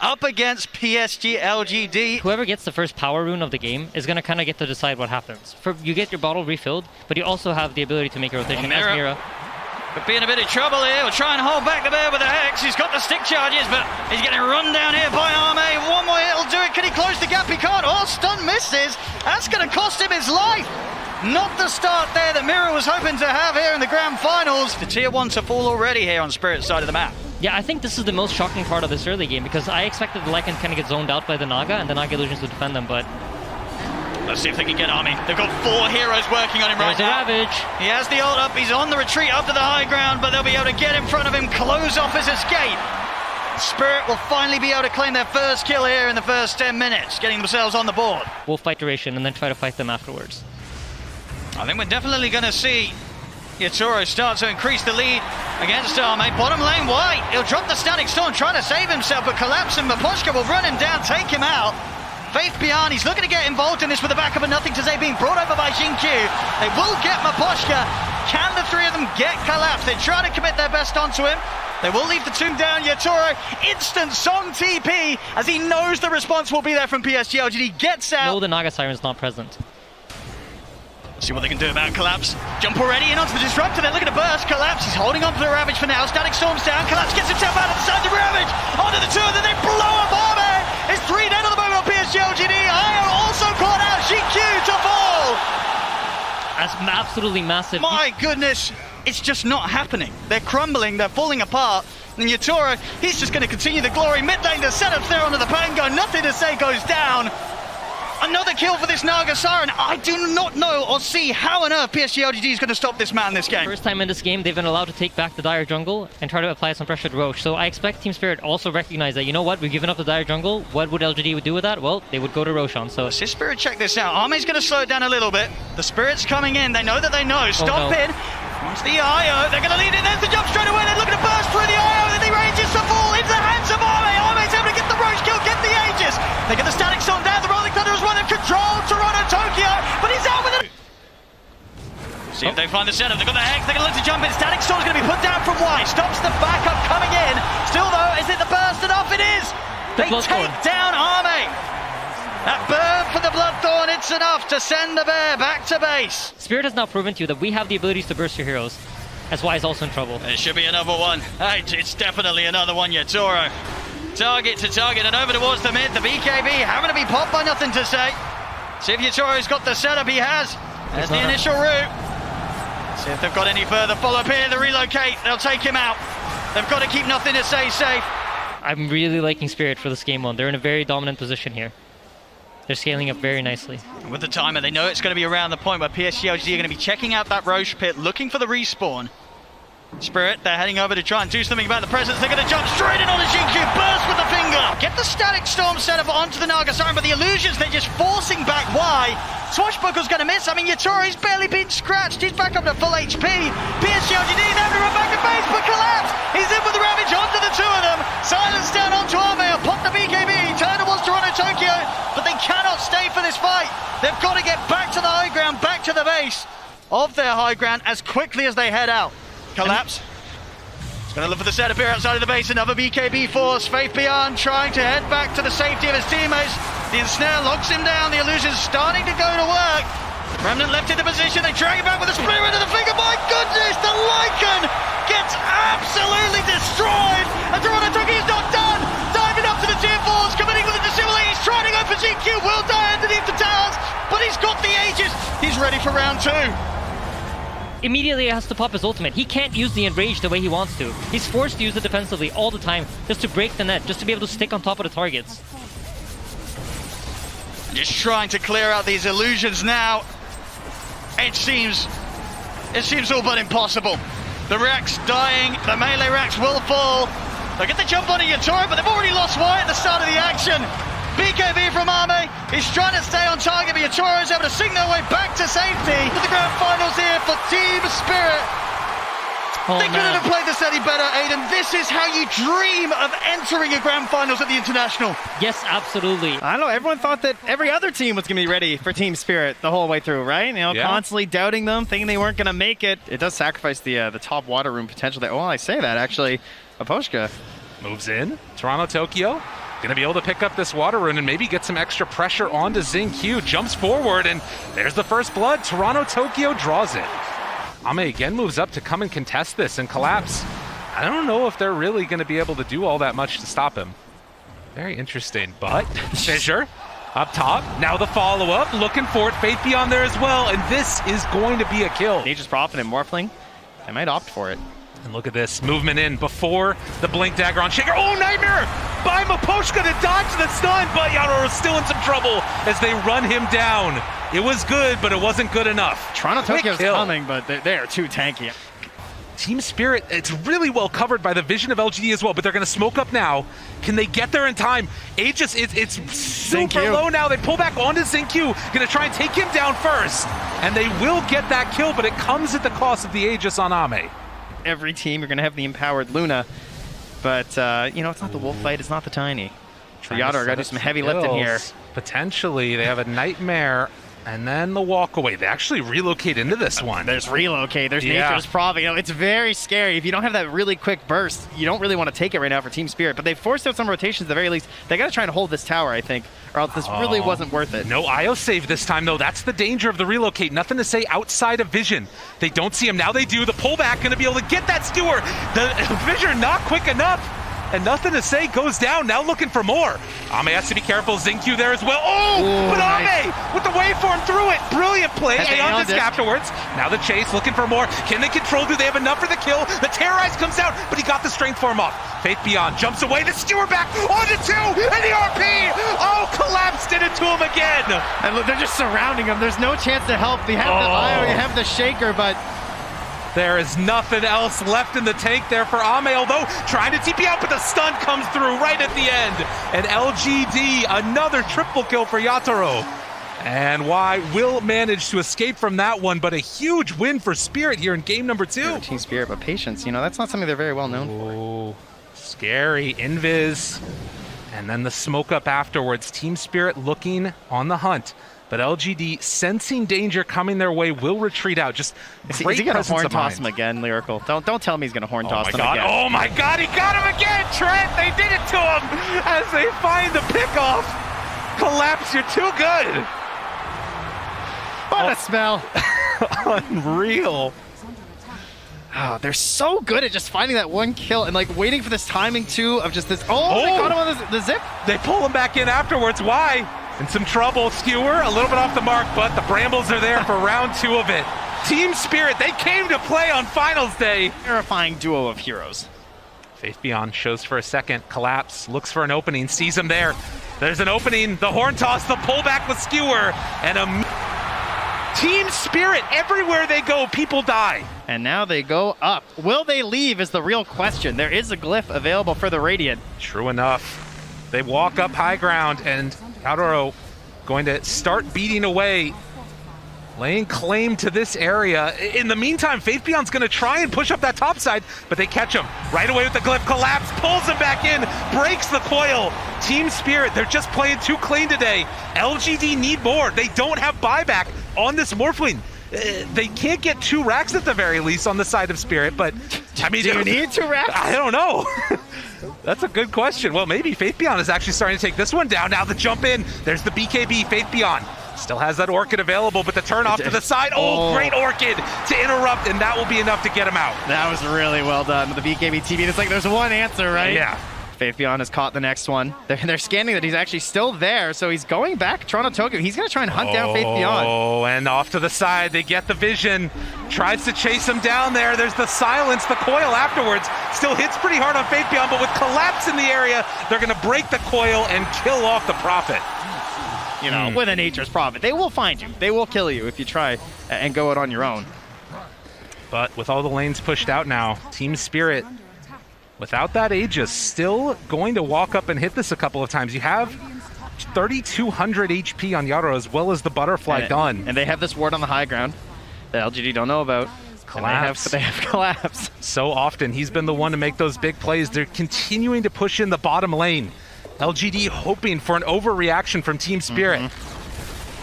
up against PSG LGD. Whoever gets the first power rune of the game is going to kind of get to decide what happens. You get your bottle refilled, but you also have the ability to make a rotation as Mira. Could be in a bit of trouble here. We'll try and hold back the bear with the Hex. He's got the stick charges, but he's getting run down here by Arme. One more hit will do it. Can he close the gap? He can't. Oh, stun misses. That's going to cost him his life. Not the start there that Mira was hoping to have here in the grand finals. The tier 1 to fall already here on Spirit's side of the map. Yeah, I think this is the most shocking part of this early game because I expected the Lycan kind of get zoned out by the Naga and the Naga Illusions would defend them, but... Let's see if they can get Army. They've got 4 heroes working on him right now. Ravage. He has the ult up. He's on the retreat up to the high ground, but they'll be able to get in front of him, close off his escape. Spirit will finally be able to claim their first kill here in the first 10 minutes, getting themselves on the board. We'll fight duration and then try to fight them afterwards. I think we're definitely going to see Yatoro start to increase the lead against Arme. Bottom lane White. He'll drop the static storm, trying to save himself, but collapsing. Maposhka will run him down, take him out. Faith Beyond, he's looking to get involved in this with the backup of Nothing to Say being brought over by Xingqiu. They will get Maposhka. Can the 3 of them get collapsed? They're trying to commit their best onto him. They will leave the tomb down. Yatoro, instant Song TP as he knows the response will be there from PSG LGD. Gets out. No, the Naga Siren's not present. See what they can do about Collapse. Jump already in onto the Disruptor. They're looking to burst. Collapse, he's holding on to the Ravage for now. Static Storm's down. Collapse gets himself out of the side of the Ravage. Onto the 2, and then they blow up Arme. It's 3 dead at the moment on PSG LGD. Io also caught out. Xingqiu to fall. That's absolutely massive. My goodness, it's just not happening. They're crumbling, they're falling apart. And Yatoro, he's just going to continue the glory. Mid lane, the setups there onto the Pango. Nothing to Say goes down. Another kill for this Naga Siren. I do not know or see how on earth PSG LGD is going to stop this man this game. First time in this game, they've been allowed to take back the Dire jungle and try to apply some pressure to Roche. So I expect Team Spirit also recognize that, you know what, we've given up the Dire jungle. What would LGD do with that? Well, they would go to Roshan. So let's see Spirit check this out. Army's going to slow it down a little bit. The Spirit's coming in. They know that they know. Stop in. Once the IO, they're going to lead in. There's the jump straight away. They're looking to burst through the IO. And the Aegis to fall into the hands of Army. Army's able to get the Roche kill, get the Aegis. They get the Static Storm down. The Rolling Thunder has won in control. Toronto, Tokyo, but he's out with it. See if they find the setup. They've got the Hex. They're going to look to jump in. Static Storm's going to be put down from White. Stops the backup coming in. Still though, is it the burst enough? It is. They take down Arme. That burn for the Bloodthorn, it's enough to send the bear back to base. Spirit has now proven to you that we have the abilities to burst your heroes. That's why he's also in trouble. There should be another one. Hey, it's definitely another one, Yatoro. Target to target and over towards the mid. The BKB having to be popped by Nothing to Say. See if Yatoro's got the setup. He has. There's the initial route. See if they've got any further follow-up here. The relocate, they'll take him out. They've got to keep Nothing to Say safe. I'm really liking Spirit for this game one. They're in a very dominant position here. They're scaling up very nicely. With the timer, they know it's going to be around the point where PSG LGD are going to be checking out that Roche pit, looking for the respawn. Spirit, they're heading over to try and do something about the presence. They're going to jump straight in on the Xingqiu, burst with the finger. Get the Static Storm set up onto the Naga Siren, but the illusions, they're just forcing back. Why? Swashbuckle's going to miss. I mean, Yatoro's barely been scratched. He's back up to full HP. PSG LGD, they're having to run back at base, but Collapse. He's in with the Ravage onto the 2 of them. Silence down onto Arme. Pop the BKB. Turn towards Toronto, Tokyo, but they cannot stay for this fight. They've got to get back to the high ground, back to the base of their high ground as quickly as they head out. Collapse. He's going to look for the setup here outside of the base. Another BKB force. Faith Beyond trying to head back to the safety of his teammates. The ensnare locks him down. The illusion's starting to go to work. Remnant left in the position. They drag him back with a split into the finger. My goodness, the Lycan gets absolutely destroyed. And Toronto Tokyo's not done. Diving up to the tier 4s, committing with the dissimulate. He's trying to go for Xingqiu. Will die underneath the towers, but he's got the Aegis. He's ready for round 2. Immediately has to pop his ultimate. He can't use the Enrage the way he wants to. He's forced to use it defensively all the time just to break the net, just to be able to stick on top of the targets. Just trying to clear out these illusions now. It seems all but impossible. The Rex dying, the melee Rex will fall. They'll get the jump on Yatoro, but they've already lost White at the start of the action. BKB from Arme, he's trying to stay on target, but Yatoro is able to sing their way back to safety. For the grand finals here for Team Spirit. They couldn't have played this any better, Aiden. This is how you dream of entering a grand finals at the International. Yes, absolutely. I don't know, everyone thought that every other team was going to be ready for Team Spirit the whole way through, right? You know, constantly doubting them, thinking they weren't going to make it. It does sacrifice the top water room potential there. Oh, I say that, actually. Maposhka moves in. Toronto, Tokyo. Gonna be able to pick up this water rune and maybe get some extra pressure onto XingQ. Jumps forward, and there's the first blood. Toronto Tokyo draws it. Ame again moves up to come and contest this and collapse. I don't know if they're really going to be able to do all that much to stop him. Very interesting, but Fissure up top. Now the follow-up, looking for it. Faith Beyond there as well, and this is going to be a kill. Nature's Prophet and Morphling, they might opt for it. And look at this, movement in before the Blink Dagger on Shaker. Oh, Nightmare by Miposhka to dodge the stun, but Yaro is still in some trouble as they run him down. It was good, but it wasn't good enough. Toronto Tokyo's coming, but they are too tanky. Team Spirit, it's really well covered by the vision of LGD as well, but they're going to smoke up now. Can they get there in time? Aegis, it's super low now. They pull back onto XingQ, going to try and take him down first. And they will get that kill, but it comes at the cost of the Aegis on Ame. Every team, you're going to have the empowered Luna, but, you know, it's not the wolf fight, it's not the tiny. So Yador got to do some heavy lifting here. Potentially, they have a Nightmare, and then the walk away. They actually relocate into this one. There's relocate, there's Nature's Prophet. You know, it's very scary. If you don't have that really quick burst, you don't really want to take it right now for Team Spirit, but they forced out some rotations at the very least. They got to try and hold this tower, I think, or else this really wasn't worth it. No IO save this time, though. That's the danger of the relocate. Nothing to say outside of vision. They don't see him. Now they do. The pullback going to be able to get that skewer. The vision not quick enough. And nothing to say, goes down, now looking for more. Ame has to be careful, XingQ there as well. Oh, but Ame with the waveform through it. Brilliant play, Aeon disc afterwards. Now the chase, looking for more. Can they control? Do they have enough for the kill? The Terrorize comes out, but he got the strength form off. Faith Beyond jumps away, the skewer back, onto two, and the RP! Oh, collapsed, did it to him again. And look, they're just surrounding him. There's no chance to help. You have the IO, you have the Shaker, but there is nothing else left in the tank there for Ame, although trying to TP out, but the stun comes through right at the end. And LGD, another triple kill for Yatoro. And Y will manage to escape from that one, but a huge win for Spirit here in game number 2. Team Spirit, but patience, you know, that's not something they're very well known for. Oh, scary. Invis. And then the smoke up afterwards. Team Spirit looking on the hunt. But LGD, sensing danger coming their way, will retreat out. Just is he going to horn toss him again, Lyrical? Don't tell me he's going to horn toss him again. Oh my God, he got him again, Trent! They did it to him as they find the pickoff. Collapse, you're too good. What a smell. Unreal. Oh, they're so good at just finding that one kill and like waiting for this timing too of just this. Oh, they caught him on the zip. They pull him back in afterwards. Why? In some trouble. Skewer a little bit off the mark, but the Brambles are there for round 2 of it. Team Spirit, they came to play on finals day. Terrifying duo of heroes. Faith Beyond shows for a second. Collapse, looks for an opening, sees him there. There's an opening, the horn toss, the pullback with Skewer, and a Team Spirit, everywhere they go, people die. And now they go up. Will they leave is the real question. There is a glyph available for the Radiant. True enough. They walk up high ground, and Yadoro going to start beating away, laying claim to this area. In the meantime, Faith Beyond's going to try and push up that top side, but they catch him right away with the glyph. Collapse, pulls him back in, breaks the coil. Team Spirit, they're just playing too clean today. LGD need more. They don't have buyback on this Morphling. They can't get 2 racks at the very least on the side of Spirit, but I mean, do you need 2 racks? I don't know. That's a good question. Well, maybe Faith Beyond is actually starting to take this one down. Now the jump in. There's the BKB. Faith Beyond still has that Orchid available, but the turn off to the side. Oh, great Orchid to interrupt, and that will be enough to get him out. That was really well done with the BKB TV. It's like there's one answer, right? Yeah. Faith Beyond has caught the next one. They're scanning that he's actually still there, so he's going back Toronto Tokyo. He's going to try and hunt down Faith Beyond. Oh, and off to the side. They get the vision. Tries to chase him down there. There's the silence, the coil afterwards. Still hits pretty hard on Faith Beyond, but with collapse in the area, they're going to break the coil and kill off the Prophet. You know, with a Nature's Prophet. They will find you. They will kill you if you try and go it on your own. But with all the lanes pushed out now, Team Spirit, without that Aegis, still going to walk up and hit this a couple of times. You have 3,200 HP on Yaro as well as the Butterfly gun. And they have this ward on the high ground that LGD don't know about. Collapse. They have collapse. So often, he's been the one to make those big plays. They're continuing to push in the bottom lane. LGD hoping for an overreaction from Team Spirit.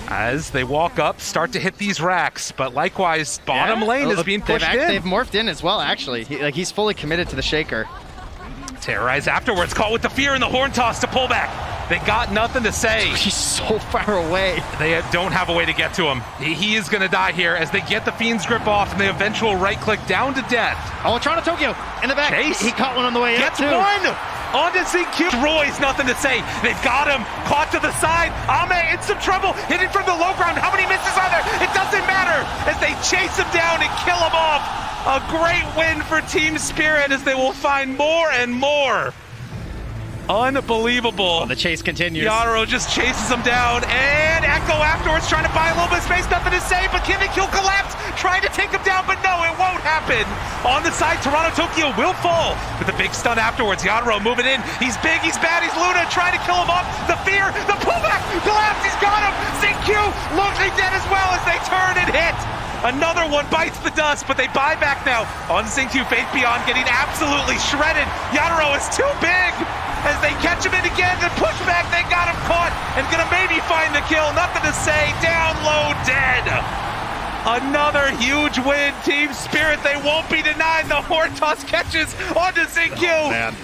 As they walk up, start to hit these racks, but likewise, bottom lane is being pushed in. They've morphed in as well, actually. He's fully committed to the Shaker. Terrorize afterwards, caught with the fear and the horn toss to pull back. They got nothing to say. He's so far away. They don't have a way to get to him. He is going to die here as they get the Fiend's grip off and the eventual right click down to death. Oh, Toronto Tokyo in the back. Chase. He caught one on the way Gets up too. one! On to ZQ. Roy's nothing to say. They've got him. Caught to the side. Ame in some trouble. Hitting from the low ground. How many misses are there? It doesn't matter as they chase him down and kill him off. A great win for Team Spirit as they will find more and more. Unbelievable. The chase continues. Yatoro just chases him down, and Echo afterwards trying to buy a little bit of space, nothing to say, but Kill collapse, trying to take him down, but no, it won't happen. On the side, Toronto Tokyo will fall with a big stun afterwards. Yatoro moving in, he's big, he's bad, he's Luna, trying to kill him off. The fear, the pullback, collapse, he's got him. ZQ looking dead as well as they turn and hit. Another one bites the dust, but they buy back now. On ZQ, Faith Beyond getting absolutely shredded. Yatoro is too big. As they catch him in again, and push back, they got him caught, and gonna maybe find the kill, nothing to say, down low, dead. Another huge win, Team Spirit, they won't be denied, the horn toss catches onto ZQ,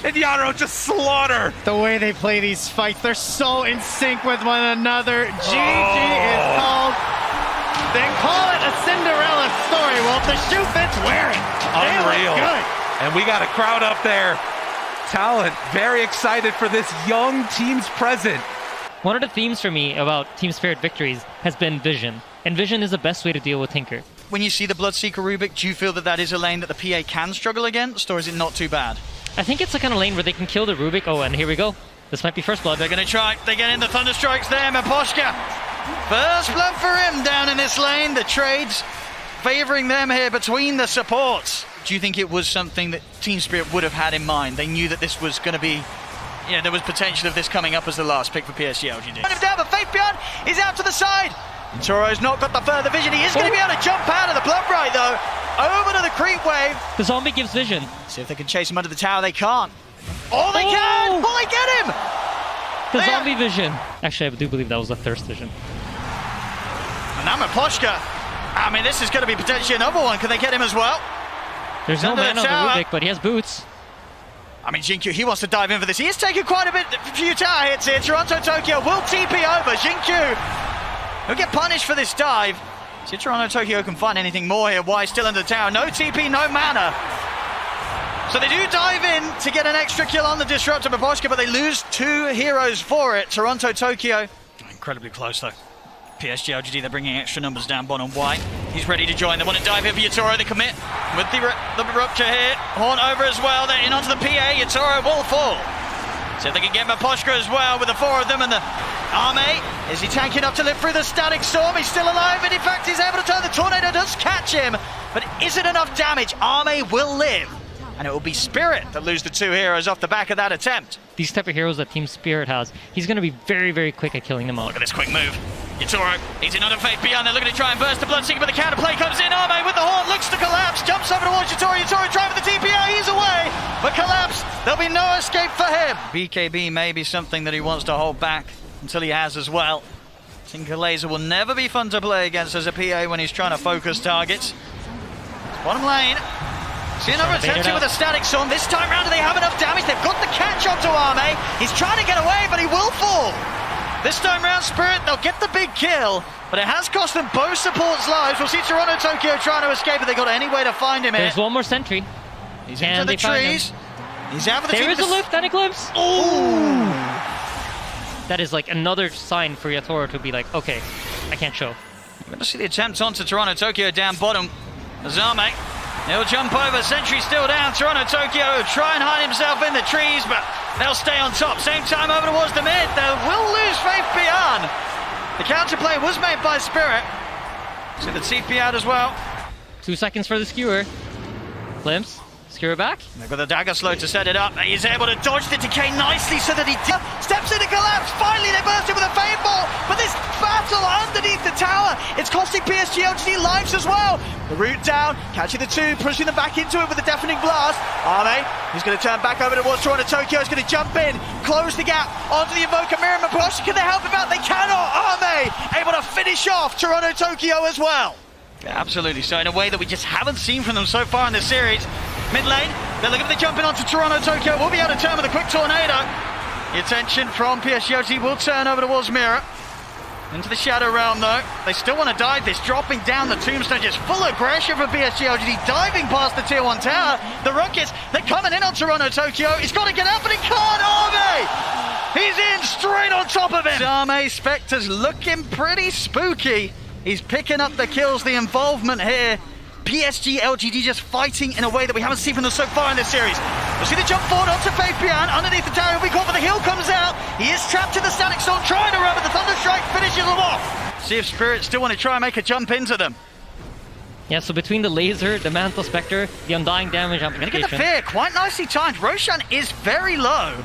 and Yatoro just slaughter. The way they play these fights, they're so in sync with one another. GG is called. They call it a Cinderella story. Well, if the shoe fits, wear it. Unreal. Good. And we got a crowd up there. Talent, very excited for this young team's present. One of the themes for me about Team Spirit victories has been vision. And vision is the best way to deal with Tinker. When you see the Bloodseeker Rubik, do you feel that that is a lane that the PA can struggle against, or is it not too bad? I think it's the kind of lane where they can kill the Rubik. Oh, and here we go. This might be first blood. They're going to try. They get in the Thunderstrikes there, Maposhka. First blood for him down in this lane. The trades favoring them here between the supports. Do you think it was something that Team Spirit would have had in mind? They knew that this was going to be, there was potential of this coming up as the last pick for PSG LGD. Down, but Faith Beyond is out to the side. Toro's not got the further vision. He is going to be able to jump out of the blood right though. Over to the creep wave. The zombie gives vision. See if they can chase him under the tower. They can't. Oh, they can! Oh, they get him! The zombie vision. Actually, I do believe that was a thirst vision. And now Maposhka. I mean, this is going to be potentially another one. Can they get him as well? There's no man on the Rubik, but he has boots. I mean, Jinkyu, he wants to dive in for this. He is taking quite a few tower hits here. Toronto Tokyo will TP over. Jinkyu, he'll get punished for this dive. See if Toronto Tokyo can find anything more here. Why still under the tower? No TP, no mana. So they do dive in to get an extra kill on the Disruptor Maposhka, but they lose 2 heroes for it. Toronto Tokyo, incredibly close though. PSG LGD, they're bringing extra numbers down bottom. White, he's ready to join. They want to dive here for Yatoro. They commit with the rupture here. Horn over as well. They're in onto the PA. Yatoro will fall. So if they can get Maposhka as well with the 4 of them. And the Ame, is he tanking up to live through the static storm? He's still alive, and in fact he's able to turn. The tornado does catch him, but is it enough damage? Ame will live, and it will be Spirit that lose the 2 heroes off the back of that attempt. These type of heroes that Team Spirit has, he's going to be very, very quick at killing them out. Look at this quick move. Yatoro, he's in on the Faith Beyond. They're looking to try and burst the Bloodseeker, but the counterplay comes in. Ame with the horn, looks to collapse, jumps over towards Yatoro. Yatoro trying for the TPA, he's away. But collapse, there'll be no escape for him. BKB may be something that he wants to hold back until he has as well. Tinker Laser will never be fun to play against as a PA when he's trying to focus targets. Bottom lane. See another attempt with a static storm. This time round, do they have enough damage? They've got the catch onto Ame. He's trying to get away, but he will fall. This time round, Spirit, they'll get the big kill, but it has cost them both supports' lives. We'll see Toronto Tokyo trying to escape, but they got any way to find him here. There's one more sentry. He's into the trees. He's out for the There team. is a lift and a glimpse. Ooh! That is like another sign for Yatoro to be like, okay, I can't show. We're going to see the attempt onto Toronto Tokyo down bottom. Azame, he'll jump over. Sentry still down. Toronto Tokyo will try and hide himself in the trees, but they'll stay on top. Same time over towards the mid. They will lose Faith Beyond. The counterplay was made by Spirit. So the TP out as well. 2 seconds for the skewer. Glimpse. Skewer back. They've got the dagger slow to set it up. He's able to dodge the decay nicely so that he steps into collapse. Finally, they burst it with a fade ball. But this battle underneath the tower, it's costing PSG LGD lives as well. The route down, catching the 2, pushing them back into it with a deafening blast. Ame, he's going to turn back over towards Toronto Tokyo. He's going to jump in, close the gap onto the Invoker Mirror Maposhka. Can they help him out? They cannot. Ame able to finish off Toronto Tokyo as well. Yeah, absolutely. So in a way that we just haven't seen from them so far in this series. Mid lane, They're looking for the jump in onto Toronto. Tokyo will be able to turn with a quick tornado. The attention from PSG LGD will turn over towards Mira. Into the Shadow Realm though. They still want to dive this, dropping down the tombstone, just full aggression from PSG LGD, diving past the tier 1 tower. The Rockets, they're coming in on Toronto Tokyo. He's got to get up, but he can't. Arme! He's in straight on top of him. Arme Spectre's looking pretty spooky. He's picking up the kills, the involvement here. PSG LGD just fighting in a way that we haven't seen from them so far in this series. We'll see the jump forward onto Fabian underneath the tower. He'll be caught, but the hill comes out. He is trapped in the Static Storm, trying to run, but the Thunderstrike finishes him off. See if Spirit still want to try and make a jump into them. Yeah, so between the laser, the Mantle Spectre, the Undying damage amplification. Gonna get the fear, quite nicely timed. Roshan is very low.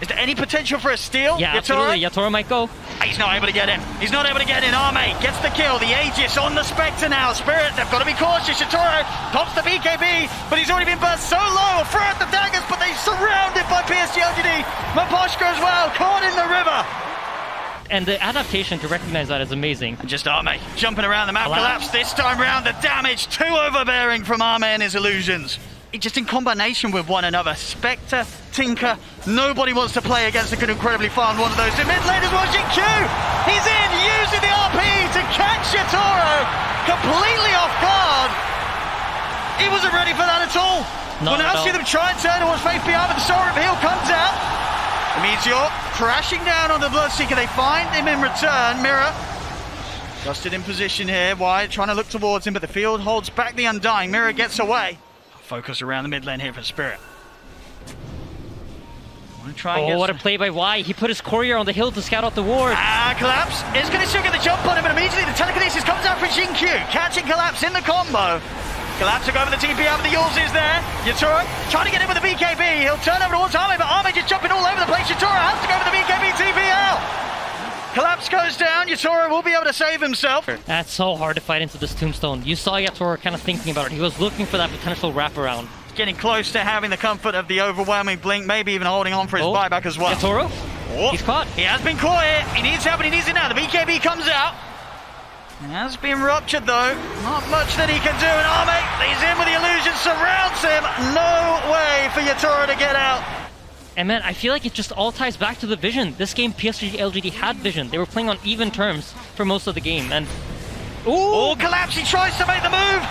Is there any potential for a steal? Yeah, absolutely. Yatoro might go. He's not able to get in. He's not able to get in. Arme gets the kill. The Aegis on the Spectre now. Spirit, they've got to be cautious. Yatoro pops the BKB, but he's already been burst so low. Throw out the daggers, but they're surrounded by PSG LGD. Maposhka as well, caught in the river. And the adaptation to recognize that is amazing. And just Arme jumping around the map. Collapse this time round. The damage too overbearing from Arme and his illusions. Just in combination with one another. Spectre, Tinker, nobody wants to play against a good, incredibly fun one of those. In mid lane is watching Q. He's in, using the RP to catch Yatoro completely off guard. He wasn't ready for that at all. We'll now see them try and turn towards Faith behind, but the Soul Reveal comes out. The Meteor crashing down on the Bloodseeker. They find him in return. Mira busted in position here. Wyatt trying to look towards him, but the field holds back the Undying. Mira gets away. Focus around the mid lane here for Spirit. Oh, what a play by Y. He put his courier on the hill to scout out the ward. Collapse is going to still get the jump on him, but immediately the telekinesis comes out for Jinkyu. Catching Collapse in the combo. Collapse will go over the TP out, but the Yules is there. Yatoro trying to get in with the BKB. He'll turn over towards Arme, but Arme just jumping all over the place. Yatoro has to go with the BKB TP out. Collapse goes down. Yatoro will be able to save himself. That's so hard to fight into this tombstone. You saw Yatoro kind of thinking about it. He was looking for that potential wraparound. Getting close to having the comfort of the overwhelming blink, maybe even holding on for his buyback as well. Yatoro? He's caught. He has been caught here. He needs help and he needs it now. The BKB comes out. It has been ruptured though. Not much that he can do. And Arme, he's in with the illusion, surrounds him. No way for Yatoro to get out. And man, I feel like it just all ties back to the vision. This game, PSG LGD had vision. They were playing on even terms for most of the game. And ooh, Collapse, he tries to make the move,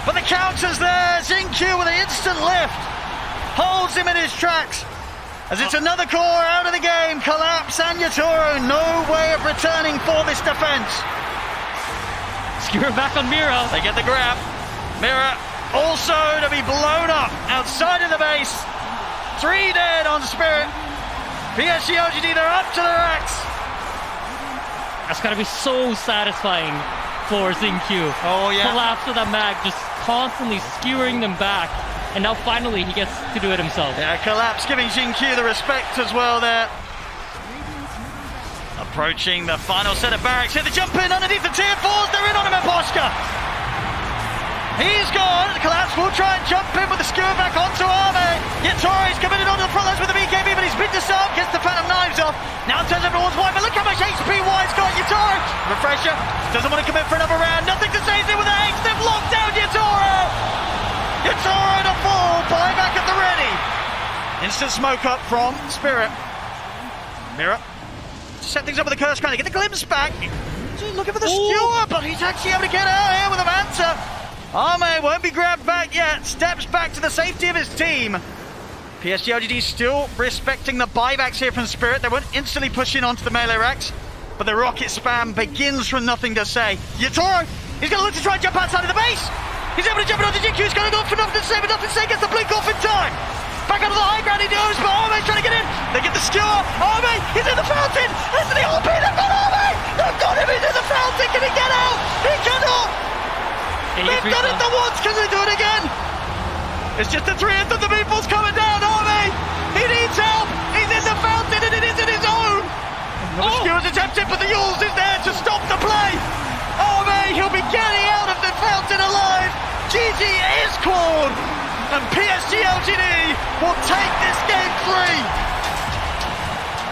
but the counter's there. Xingqiu with an instant lift holds him in his tracks. As it's another core out of the game. Collapse and Yatoro, no way of returning for this defense. Skewer back on Mira. They get the grab. Mira also to be blown up outside of the base. 3 dead on Spirit. PSG LGD, they're up to their racks. That's gotta be so satisfying for Xingqiu. Oh yeah. Collapse with a mag, just constantly skewering them back. And now finally he gets to do it himself. Yeah, Collapse giving Xingqiu the respect as well there. Approaching the final set of barracks. Hit the jump in underneath the tier 4s. They're in on him at Posca. He's gone. Collapse will try and jump in with the skewer back onto Arme. Yatoro's committed onto the front lines with the BKB, but he's been disarmed. Gets the Phantom Knives off. Now turns over towards White, but look how much HP White's got. Yatoro, refresher, doesn't want to commit for another round. Nothing to say in with the X. They've locked down Yatoro. Yatoro to fall. Buyback at the ready. Instant smoke up from Spirit. Mira. Set things up with the curse crown. Get the glimpse back. Looking for the skewer, but he's actually able to get out here with a Manta. Arme won't be grabbed back yet. Steps back to the safety of his team. PSG LGD still respecting the buybacks here from Spirit. They won't instantly push in onto the melee racks, but the rocket spam begins from nothing to say. Yatoro, he's going to look to try and jump outside of the base. He's able to jump it onto Jinkyu. He's going to go for nothing to say, but nothing to say. Gets the blink off in time. Back onto the high ground he goes, but Arme's trying to get in. They get the skewer. Arme, he's in the fountain. That's the RP. They've got Arme. They've got him into the fountain. Can he get out? He cannot. They've done it the once. Can they do it again? It's just the 3th of the meatballs coming down. Arme, he needs help. He's in the fountain and it isn't his own. The skewer's attempted, but the Yules is there to stop the play. Arme, he'll be getting out of the fountain alive. GG is called. And PSG LGD will take this game 3.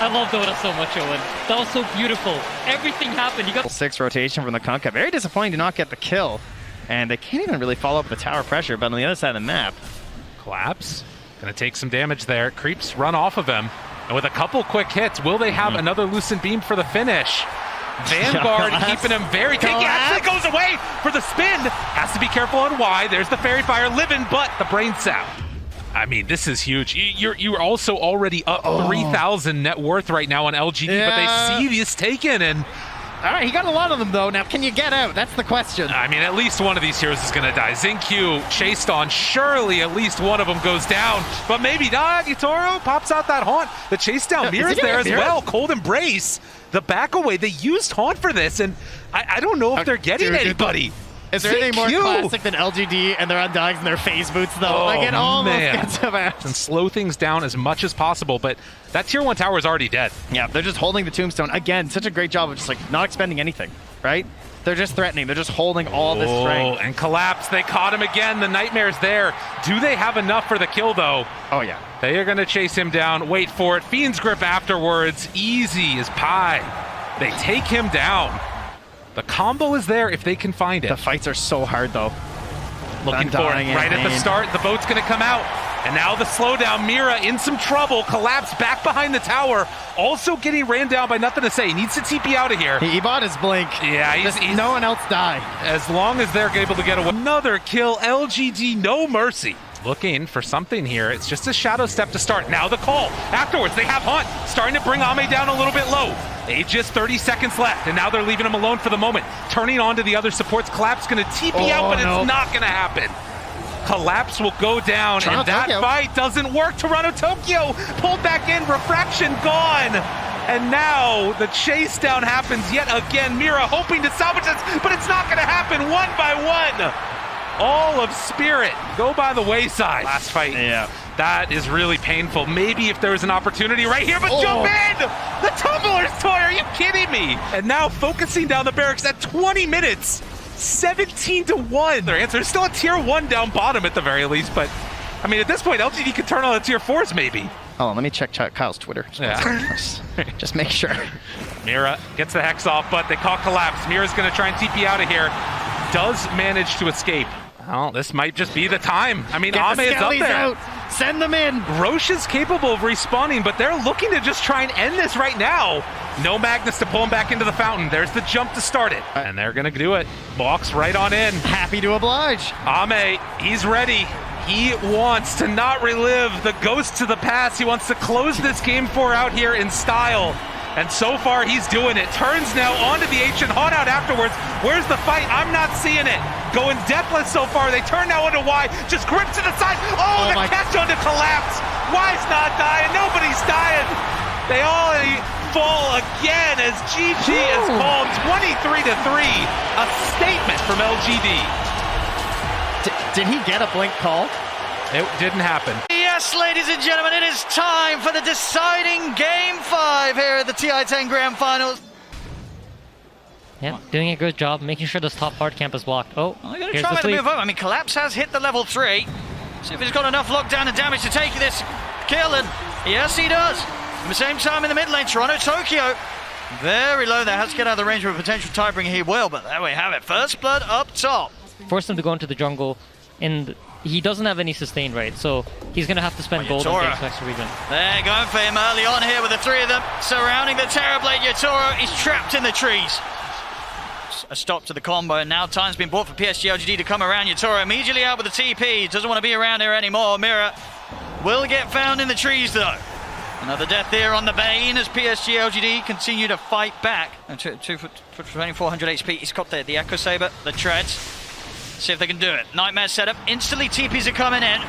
I love Dota so much, Owen. That was so beautiful. Everything happened. You got 6 rotation from the Kunkka. Very disappointing to not get the kill. And they can't even really follow up the tower pressure, but on the other side of the map, Collapse. Gonna take some damage there. Creeps run off of him. And with a couple quick hits, will they have another Lucent Beam for the finish? Vanguard keeping him very tanky. Actually goes away for the spin. Has to be careful on why. There's the Fairy Fire living, but the brain sap. I mean, this is huge. You're also already up 3,000 net worth right now on LGD, but they see this taken and... All right, he got a lot of them, though. Now, can you get out? That's the question. I mean, at least one of these heroes is going to die. Xingqiu chased on. Surely at least one of them goes down. But maybe not. Yatoro pops out that haunt. The chase down. Mira's there as well. Cold Embrace. The back away. They used haunt for this, and I don't know if they're getting anybody. Is there anything more classic than LGD and their Undyings and their phase boots, though? Like, it almost gets them out. And slow things down as much as possible, but that tier 1 tower is already dead. Yeah, they're just holding the tombstone. Again, such a great job of just, like, not expending anything, right? They're just threatening. They're just holding all this strength. And Collapse. They caught him again. The Nightmare's there. Do they have enough for the kill, though? Oh, yeah. They are going to chase him down. Wait for it. Fiend's Grip afterwards. Easy as pie. They take him down. The combo is there if they can find it. The fights are so hard, though. Looking for it right at the start. The boat's going to come out. And now the slowdown. Mira in some trouble. Collapse back behind the tower. Also getting ran down by nothing to say. He needs to TP out of here. He bought his blink. Yeah, he's no one else die. As long as they're able to get away. Another kill. LGD, no mercy. Looking for something here. It's just a shadow step to start. Now the call. Afterwards, they have Hunt. Starting to bring Ame down a little bit low. Just 30 seconds left, and now they're leaving him alone for the moment. Turning on to the other supports. Collapse going to TP out, but it's not going to happen. Collapse will go down, and that fight doesn't work. Toronto Tokyo pulled back in. Refraction gone. And now the chase down happens yet again. Mira hoping to salvage this, but it's not going to happen one by one. All of Spirit go by the wayside. Last fight. Yeah. That is really painful. Maybe if there was an opportunity right here, but jump in! The Tumbler's toy, are you kidding me? And now focusing down the barracks at 20 minutes, 17-1. Their answer is still a tier 1 down bottom at the very least, but I mean, at this point, LGD could turn on the tier 4s maybe. Oh, let me check Kyle's Twitter. Yeah. Just make sure. Mira gets the Hex off, but they caught Collapse. Mira's going to try and TP out of here. Does manage to escape. Well, this might just be the time. I mean, Ame is up there. Out. Send them in. Roche is capable of respawning, but they're looking to just try and end this right now. No Magnus to pull him back into the fountain. There's the jump to start it. And they're going to do it. Walks right on in. Happy to oblige. Ame, he's ready. He wants to not relive the ghosts of the past. He wants to close this game 4 out here in style. And so far, he's doing it. Turns now onto the Ancient Haunt out afterwards. Where's the fight? I'm not seeing it. Going deathless so far. They turn now onto Y. Just grip to the side. Oh, the catch onto Collapse. Y's not dying. Nobody's dying. They all fall again as GG is called 23-3. A statement from LGD. Did he get a blink call? It didn't happen. Yes, ladies and gentlemen, it is time for the deciding Game 5 here at the TI10 Grand Finals. Yeah, doing a good job, making sure this top hard camp is blocked. Oh, I'm going to try and move over. I mean, Collapse has hit the level 3. See if he's got enough lockdown and damage to take this kill, and yes, he does. At the same time in the mid lane, Toronto Tokyo very low there, has to get out of the range of a potential tie-bringer. He will, but there we have it. First blood up top. Force him to go into the jungle, and he doesn't have any sustain, right? So he's going to have to spend gold on things next region. They're going for him early on here with the 3 of them surrounding the Terrorblade. Yatoro is trapped in the trees. A stop to the combo, and now time's been bought for PSG LGD to come around. Yatoro immediately out with the TP. Doesn't want to be around here anymore. Mira will get found in the trees, though. Another death here on the Bane as PSG LGD continue to fight back. 2 for 2400 HP. He's got the Echo Saber, the treads. See if they can do it. Nightmare setup. Instantly TPs are coming in.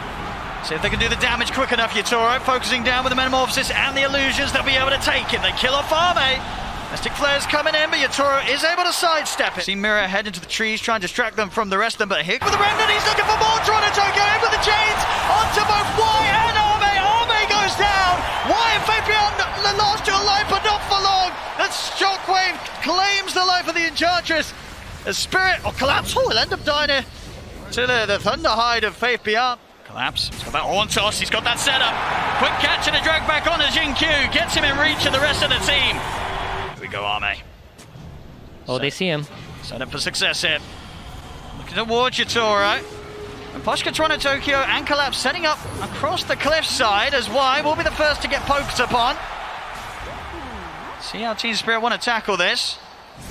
See if they can do the damage quick enough. Yatoro focusing down with the Metamorphosis and the illusions. They'll be able to take it. They kill off Ame. Mystic Flare's coming in, but Yatoro is able to sidestep it. See Mira head into the trees, trying to distract them from the rest of them, but here with the Remnant, he's looking for more. Toronto Tokyo in with the chains onto both Y and Ame. Ame goes down. Y and Fabian lost your life, but not for long. That Shockwave claims the life of the Enchantress. The Spirit or Collapse, he'll end up dying here to the Thunderhide of Faith Beyond. Collapse, he's got that horn toss, he's got that setup. Quick catch and a drag back on to Xingqiu, gets him in reach of the rest of the team. Here we go, Ame. Oh, they see him. Set up for success here. Looking towards Yatoro. And Poshka, Toronto, Tokyo, and Collapse setting up across the cliffside as Y will be the first to get poked upon. See how Team Spirit want to tackle this.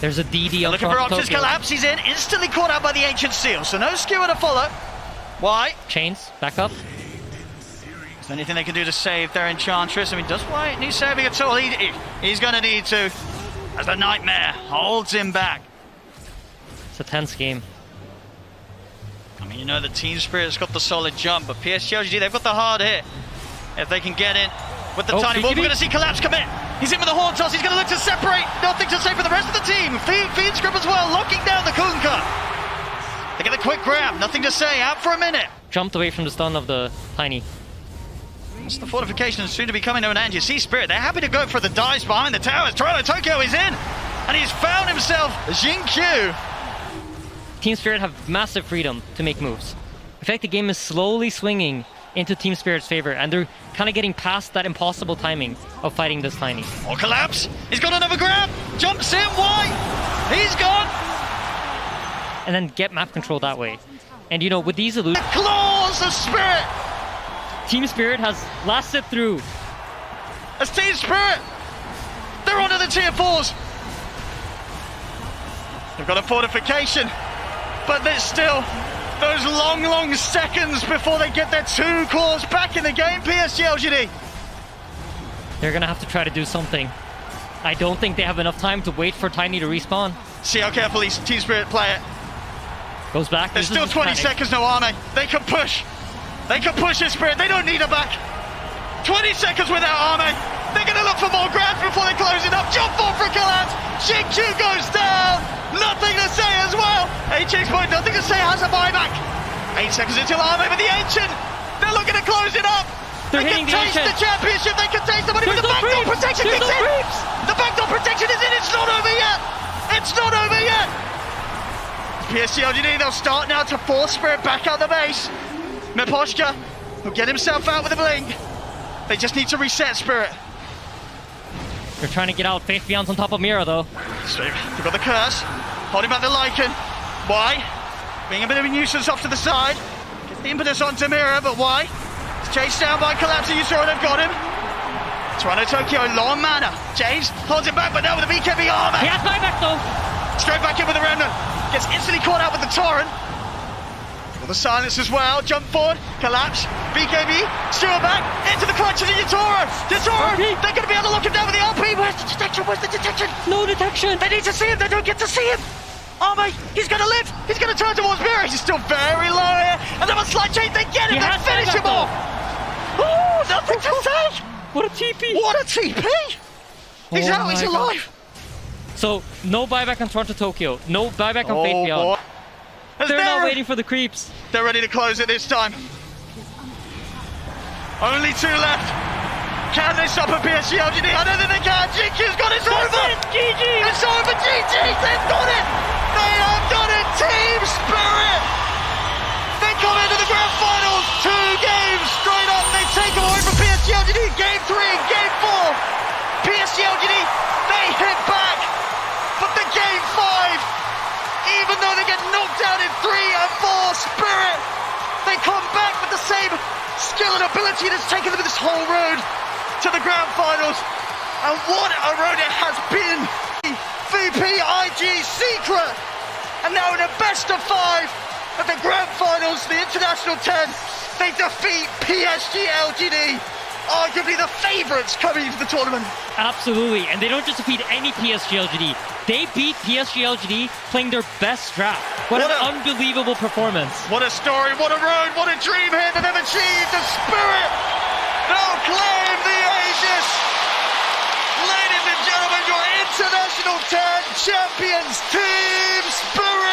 There's a DD on Looking for Toronto, options, Tokyo. Collapse, he's in, instantly caught out by the Ancient Seal, so no skewer to follow. Y. Chains, back up. Is there anything they can do to save their Enchantress? I mean, does Y need saving at all? He's going to need to, as the Nightmare holds him back. It's a tense game. I mean, you know, the Team Spirit's got the solid jump, but PSG LGD, they've got the hard hit. If they can get in with the tiny wolf, we're going to see Collapse commit. He's in with the horn toss, he's going to look to separate. Nothing to say for the rest of the team. Feed Scrib as well, locking down the Kunka. They get the quick grab, nothing to say, out for a minute. Jumped away from the stun of the Tiny. It's the fortification soon to be coming to an end. You see Spirit, they're happy to go for the dives behind the towers. Toronto Tokyo is in, and he's found himself Jin Q. Team Spirit have massive freedom to make moves. In fact, the game is slowly swinging into Team Spirit's favor, and they're kind of getting past that impossible timing of fighting this Tiny. Or Collapse, he's got another grab, jumps in, Y, he's gone. And then get map control that way. And you know, with these illusions, The claws of Spirit. Team Spirit has lasted through. As Team Spirit, they're onto the tier 4s. They've got a fortification, but there's still those long seconds before they get their 2 cores back in the game. PSG LGD. They're gonna have to try to do something. I don't think they have enough time to wait for Tiny to respawn. See how carefully Team Spirit play it. Goes back. There's still 20 seconds, no army. They can push. They can push this Spirit. They don't need a back. 20 seconds without army. They're going to look for more grabs before they close it up. Jump ball for Collapse. Shin-Q goes down. Nothing to say as well. HX point, nothing to say, has a buyback. 8 seconds until army with the Ancient. They're looking to close it up. They're They can hitting the taste the Ancient. championship. They can taste the money, but the backdoor protection There's kicks no in. creeps. The backdoor protection is in. It's not over yet. It's not over yet. PSG LGD, they'll start now to force Spirit back out the base. Meposhka will get himself out with a blink. They just need to reset Spirit. They're trying to get out. Faith Beyond's on top of Mira though. So they've got the curse, holding back the Lycan. Y, being a bit of a nuisance off to the side. Gets the impetus onto Mira, but Y? It's chased down by Collapse, you saw it, they've got him. Toronto Tokyo, low on mana. James holds him back, but now with the BKB armor. He has buyback though. Straight back in with the Remnant. Gets instantly caught out with the Torrent. Well, the silence as well. Jump forward. Collapse. BKB. Stewart back. Into the clutches of Yatoro. Yatoro. RP. They're going to be able to look him down with the RP. Where's the detection? Where's the detection? No detection. They need to see him. They don't get to see him. Army. He's going to live. He's going to turn towards Mira. He's still very low here. And then a slide chain. They get him. He They has finish him buyback, off. Ooh, nothing to say. What a TP. What a TP. He's Oh out. He's my alive. So no buyback on Toronto Tokyo. No buyback on Faith Beyond. Boy. They're now waiting for the creeps. They're ready to close it this time. Only 2 left. Can they stop a PSG LGD? I don't think they can. GQ's got it. It's over. GG. It's over. GG. They've got it. They have done it. Team Spirit. They come into the grand finals. 2 games straight up. They take them away from PSG LGD. Game 3 and Game 4. PSG LGD, they hit back. But the Game 5, even though they get knocked out in 3 and 4, Spirit, they come back with the same skill and ability that's taken them this whole road to the grand finals. And what a road it has been. VP IG Secret, and now in a best of 5 at the grand finals, the International 10, they defeat PSG LGD, arguably the favourites coming into the tournament. Absolutely, and they don't just defeat any PSG LGD. They beat PSG LGD playing their best draft. What an unbelievable performance. What a story, what a road, what a dream here that they've achieved. The Spirit, they'll claim the Aegis. Ladies and gentlemen, your International 10 champions, Team Spirit.